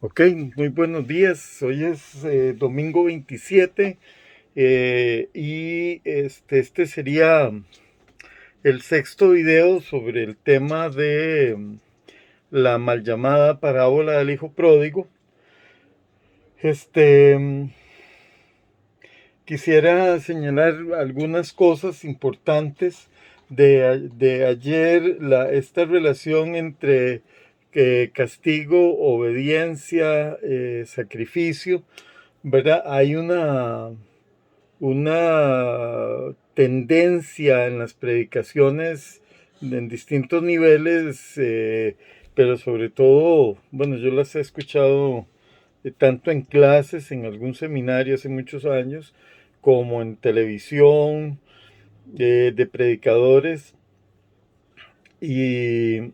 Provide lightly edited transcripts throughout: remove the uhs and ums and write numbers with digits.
Ok, muy buenos días. Hoy es domingo 27 y este sería el sexto video sobre el tema de la mal llamada parábola del hijo pródigo. Este, mm, Quisiera señalar algunas cosas importantes de ayer, esta relación entre castigo, obediencia, sacrificio. ¿Verdad? Hay una tendencia en las predicaciones en distintos niveles, pero sobre todo, bueno, yo las he escuchado tanto en clases, en algún seminario hace muchos años, como en televisión, de predicadores y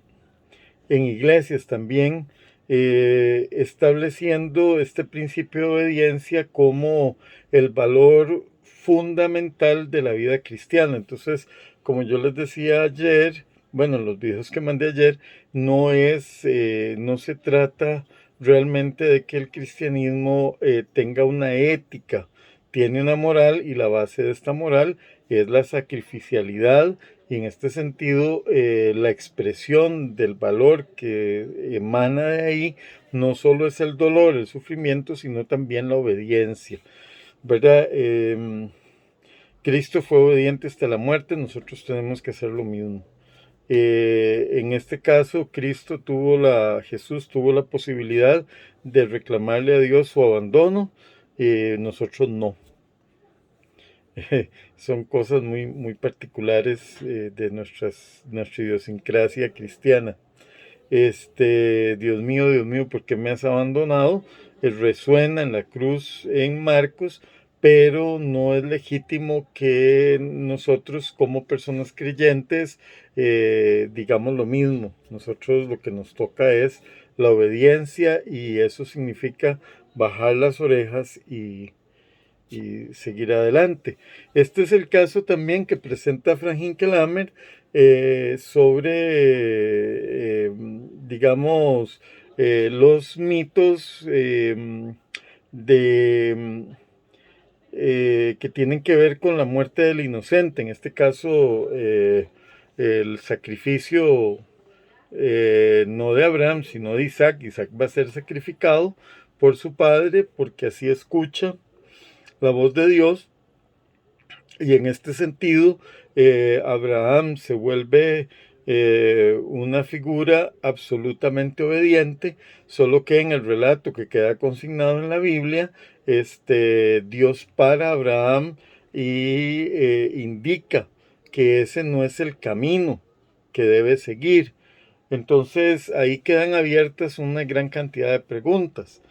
en iglesias también, estableciendo este principio de obediencia como el valor fundamental de la vida cristiana. Entonces, como yo les decía ayer, bueno, en los videos que mandé ayer, no se trata realmente de que el cristianismo tenga una ética, tiene una moral, y la base de esta moral es la sacrificialidad, y en este sentido la expresión del valor que emana de ahí no solo es el dolor, el sufrimiento, sino también la obediencia, ¿verdad? Cristo fue obediente hasta la muerte, nosotros tenemos que hacer lo mismo. En este caso, Jesús tuvo la posibilidad de reclamarle a Dios su abandono, nosotros no. Son cosas muy particulares de nuestra idiosincrasia cristiana. Dios mío, ¿por qué me has abandonado? Resuena en la cruz en Marcos, pero no es legítimo que nosotros como personas creyentes digamos lo mismo. Nosotros lo que nos toca es la obediencia, y eso significa bajar las orejas y seguir adelante. Este es el caso también que presenta Frank Hinkelamer sobre, digamos, los mitos de, que tienen que ver con la muerte del inocente. En este caso, el sacrificio no de Abraham, sino de Isaac. Isaac va a ser sacrificado por su padre porque así escucha la voz de Dios, y en este sentido Abraham se vuelve una figura absolutamente obediente, solo que en el relato que queda consignado en la Biblia, Dios para a Abraham y indica que ese no es el camino que debe seguir. Entonces ahí quedan abiertas una gran cantidad de preguntas,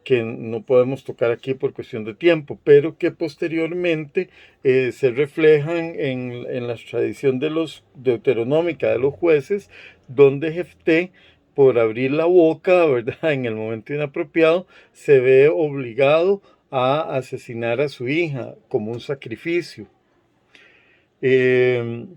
que no podemos tocar aquí por cuestión de tiempo, pero que posteriormente se reflejan en la tradición de los deuteronómica de los jueces, donde Jefté, por abrir la boca, ¿verdad?, en el momento inapropiado, se ve obligado a asesinar a su hija como un sacrificio. Eh,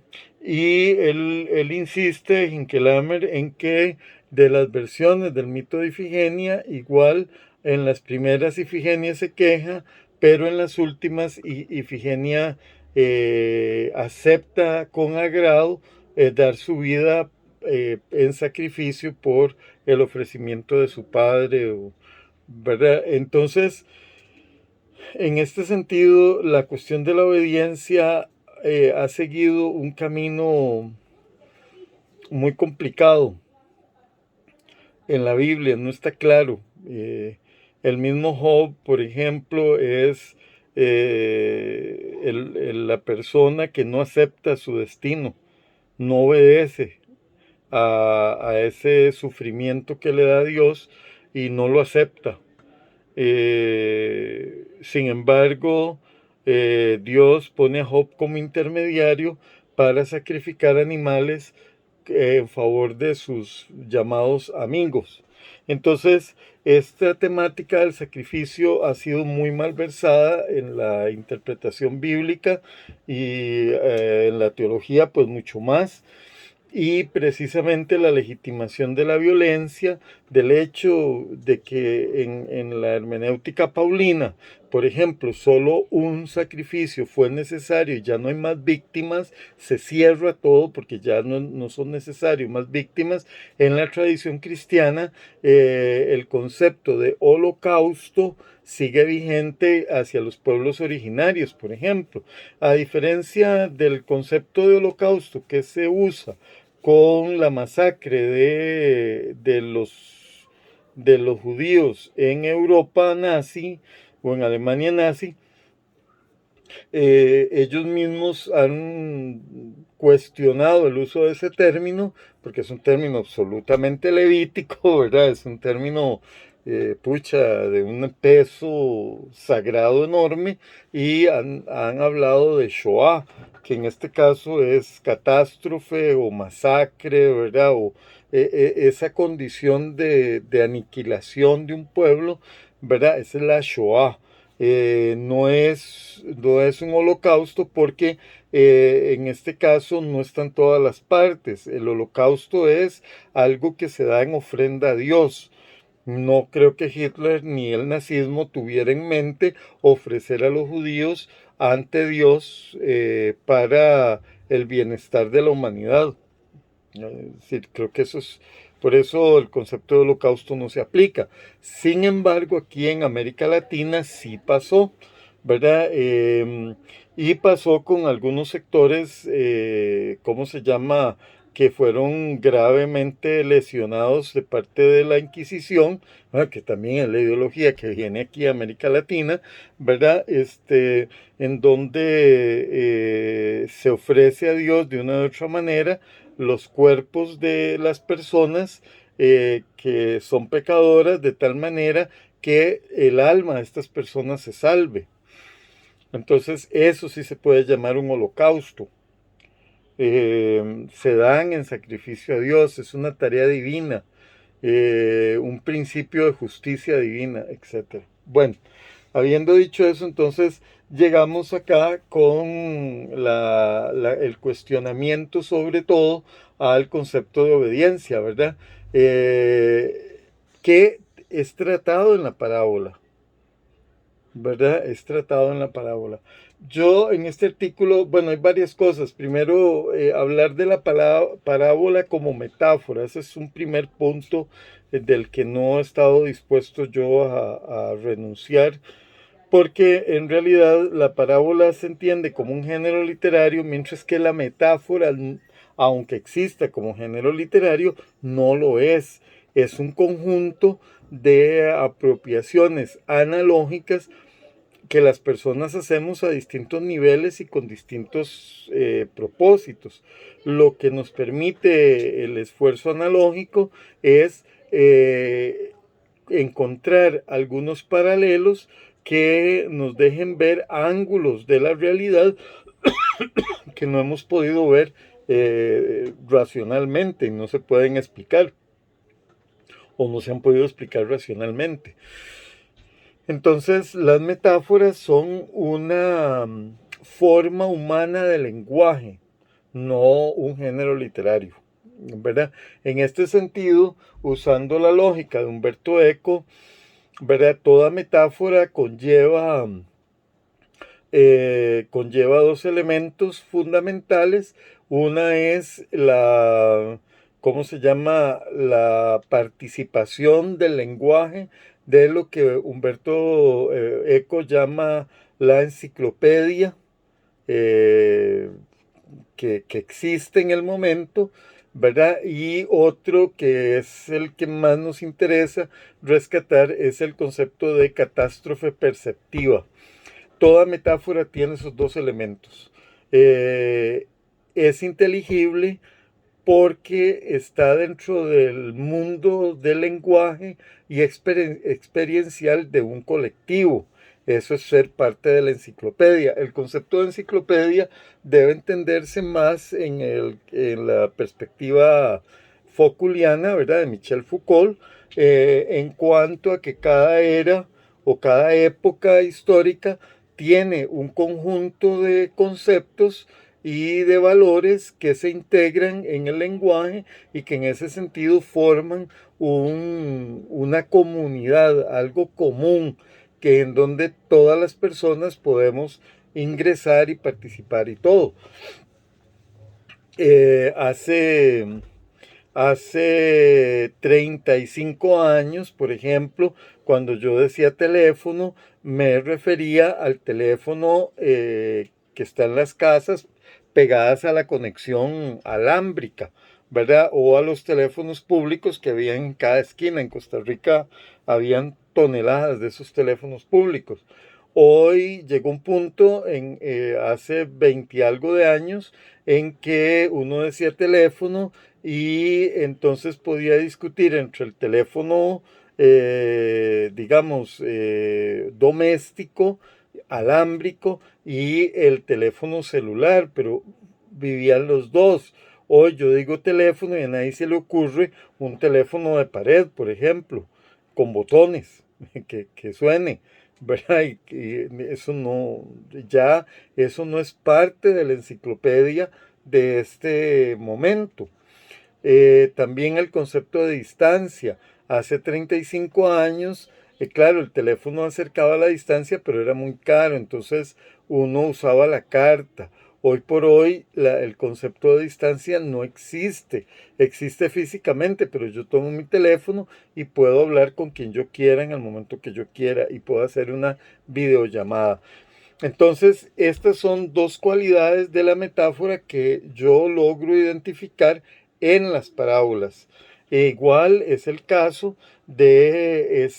y él insiste, Hinkelamer, en que de las versiones del mito de Ifigenia, igual en las primeras Ifigenia se queja, pero en las últimas Ifigenia acepta con agrado dar su vida en sacrificio por el ofrecimiento de su padre, ¿verdad? Entonces, en este sentido, la cuestión de la obediencia ha seguido un camino muy complicado en la Biblia, no está claro. El mismo Job, por ejemplo, es la persona que no acepta su destino, no obedece a ese sufrimiento que le da Dios y no lo acepta. Sin embargo, Dios pone a Job como intermediario para sacrificar animales en favor de sus llamados amigos. Entonces, esta temática del sacrificio ha sido muy mal versada en la interpretación bíblica y en la teología, pues mucho más. y precisamente la legitimación de la violencia, del hecho de que en la hermenéutica paulina, por ejemplo, solo un sacrificio fue necesario y ya no hay más víctimas, se cierra todo porque ya no son necesarias más víctimas. En la tradición cristiana, el concepto de holocausto sigue vigente hacia los pueblos originarios, por ejemplo. A diferencia del concepto de holocausto que se usa con la masacre de los judíos en Europa nazi o en Alemania nazi, ellos mismos han cuestionado el uso de ese término, porque es un término absolutamente levítico, ¿verdad? Es un término, de un peso sagrado enorme, y han hablado de Shoah, que en este caso es catástrofe o masacre, ¿verdad? O esa condición de aniquilación de un pueblo, ¿verdad? Esa es la Shoah. No es un holocausto porque en este caso no están todas las partes. El holocausto es algo que se da en ofrenda a Dios. No creo que Hitler ni el nazismo tuviera en mente ofrecer a los judíos ante Dios para el bienestar de la humanidad. Es decir, creo que por eso el concepto de holocausto no se aplica. Sin embargo, aquí en América Latina sí pasó, ¿verdad? Y pasó con algunos sectores, ¿cómo se llama? Que fueron gravemente lesionados de parte de la Inquisición, ¿verdad? Que también es la ideología que viene aquí a América Latina, ¿verdad? En donde se ofrece a Dios de una u otra manera los cuerpos de las personas que son pecadoras, de tal manera que el alma de estas personas se salve. Entonces eso sí se puede llamar un holocausto. Se dan en sacrificio a Dios, es una tarea divina, un principio de justicia divina, etc. Bueno, habiendo dicho eso, entonces llegamos acá con el cuestionamiento sobre todo al concepto de obediencia, ¿verdad? Que es tratado en la parábola, ¿verdad? Es tratado en la parábola. Yo en este artículo, bueno, hay varias cosas. Primero, hablar de la parábola como metáfora. Ese es un primer punto del que no he estado dispuesto yo a renunciar, porque en realidad la parábola se entiende como un género literario, mientras que la metáfora, aunque exista como género literario, no lo es. Es un conjunto de apropiaciones analógicas que las personas hacemos a distintos niveles y con distintos propósitos. Lo que nos permite el esfuerzo analógico es encontrar algunos paralelos que nos dejen ver ángulos de la realidad que no hemos podido ver racionalmente y no se pueden explicar o no se han podido explicar racionalmente. Entonces, las metáforas son una forma humana de lenguaje, no un género literario, ¿verdad? En este sentido, usando la lógica de Humberto Eco, ¿verdad? Toda metáfora conlleva dos elementos fundamentales. Una es ¿cómo se llama? La participación del lenguaje de lo que Humberto Eco llama la enciclopedia que existe en el momento, ¿verdad? Y otro que es el que más nos interesa rescatar es el concepto de catástrofe perceptiva. Toda metáfora tiene esos dos elementos. Es inteligible porque está dentro del mundo del lenguaje y experiencial de un colectivo. Eso es ser parte de la enciclopedia. El concepto de enciclopedia debe entenderse más en la perspectiva Foucaultiana, ¿verdad? De Michel Foucault, en cuanto a que cada era o cada época histórica tiene un conjunto de conceptos y de valores que se integran en el lenguaje y que en ese sentido forman una comunidad, algo común, que en donde todas las personas podemos ingresar y participar y todo. Eh, hace, hace 35 años, por ejemplo, cuando yo decía teléfono, me refería al teléfono que está en las casas pegadas a la conexión alámbrica, ¿verdad? O a los teléfonos públicos que había en cada esquina. En Costa Rica habían toneladas de esos teléfonos públicos. Hoy llegó un punto hace 20 y algo de años en que uno decía teléfono y entonces podía discutir entre el teléfono, digamos, doméstico, alámbrico y el teléfono celular, pero vivían los dos. Hoy yo digo teléfono y a nadie se le ocurre un teléfono de pared, por ejemplo, con botones que suene, ¿verdad? Y eso no, ya eso no es parte de la enciclopedia de este momento. También el concepto de distancia. Hace 35 años, claro, el teléfono acercaba la distancia, pero era muy caro, entonces uno usaba la carta. Hoy por hoy el concepto de distancia no existe. Existe físicamente, pero yo tomo mi teléfono y puedo hablar con quien yo quiera en el momento que yo quiera y puedo hacer una videollamada. Entonces, estas son dos cualidades de la metáfora que yo logro identificar en las parábolas. Igual es el caso de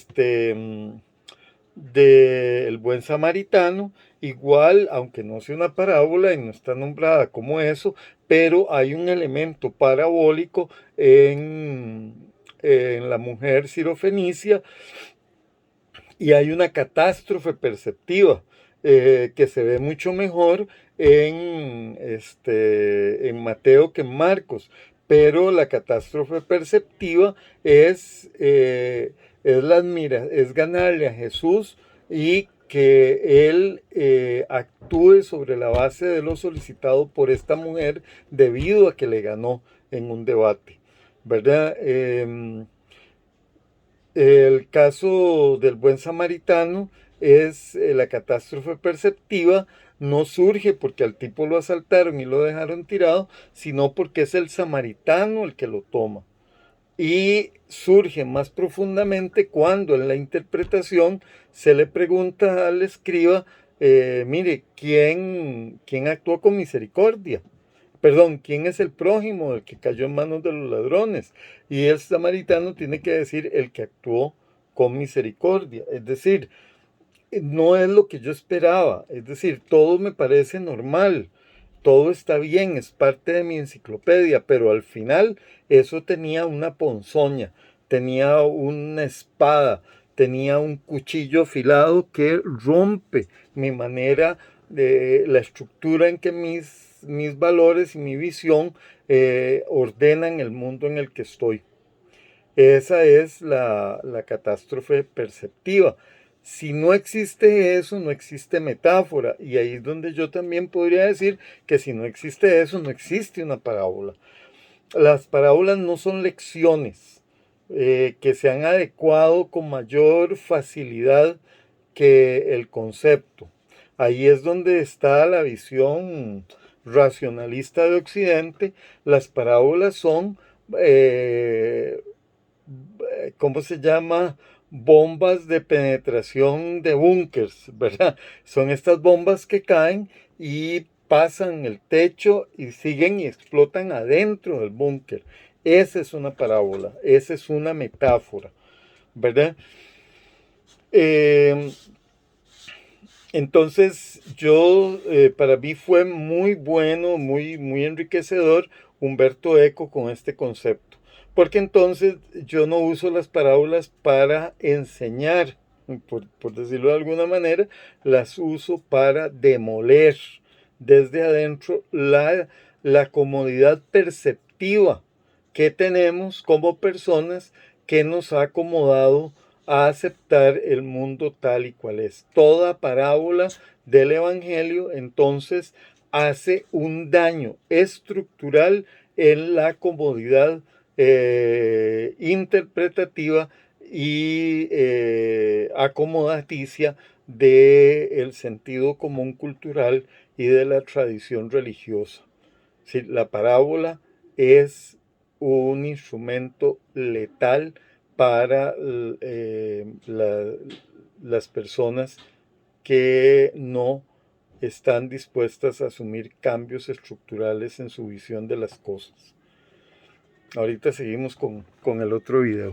el buen samaritano, igual, aunque no sea una parábola y no está nombrada como eso, pero hay un elemento parabólico en la mujer sirofenicia y hay una catástrofe perceptiva que se ve mucho mejor en Mateo que en Marcos, pero la catástrofe perceptiva es ganarle a Jesús y que él actúe sobre la base de lo solicitado por esta mujer debido a que le ganó en un debate, ¿verdad? El caso del buen samaritano es la catástrofe perceptiva, no surge porque al tipo lo asaltaron y lo dejaron tirado, sino porque es el samaritano el que lo toma. Y surge más profundamente cuando en la interpretación se le pregunta al escriba, mire, ¿quién actuó con misericordia? Perdón, ¿quién es el prójimo, el que cayó en manos de los ladrones? Y el samaritano tiene que decir el que actuó con misericordia. Es decir, no es lo que yo esperaba. Es decir, todo me parece normal. Todo está bien, es parte de mi enciclopedia, pero al final eso tenía una ponzoña, tenía una espada, tenía un cuchillo afilado que rompe mi manera de la estructura en que mis valores y mi visión ordenan el mundo en el que estoy. Esa es la catástrofe perceptiva. Si no existe eso, no existe metáfora. Y ahí es donde yo también podría decir que si no existe eso, no existe una parábola. Las parábolas no son lecciones que se han adecuado con mayor facilidad que el concepto. Ahí es donde está la visión racionalista de Occidente. Las parábolas son ¿cómo se llama? Bombas de penetración de búnkers, ¿verdad? Son estas bombas que caen y pasan el techo y siguen y explotan adentro del búnker. Esa es una parábola, esa es una metáfora, ¿verdad? Eh, entonces para mí fue muy bueno, muy enriquecedor Humberto Eco con este concepto, porque entonces yo no uso las parábolas para enseñar, por decirlo de alguna manera, las uso para demoler desde adentro la comodidad perceptiva que tenemos como personas que nos ha acomodado a aceptar el mundo tal y cual es. Toda parábola del Evangelio entonces hace un daño estructural en la comodidad interpretativa y acomodaticia del sentido común cultural y de la tradición religiosa. Sí, la parábola es un instrumento letal para las personas que no están dispuestas a asumir cambios estructurales en su visión de las cosas. Ahorita seguimos con el otro video.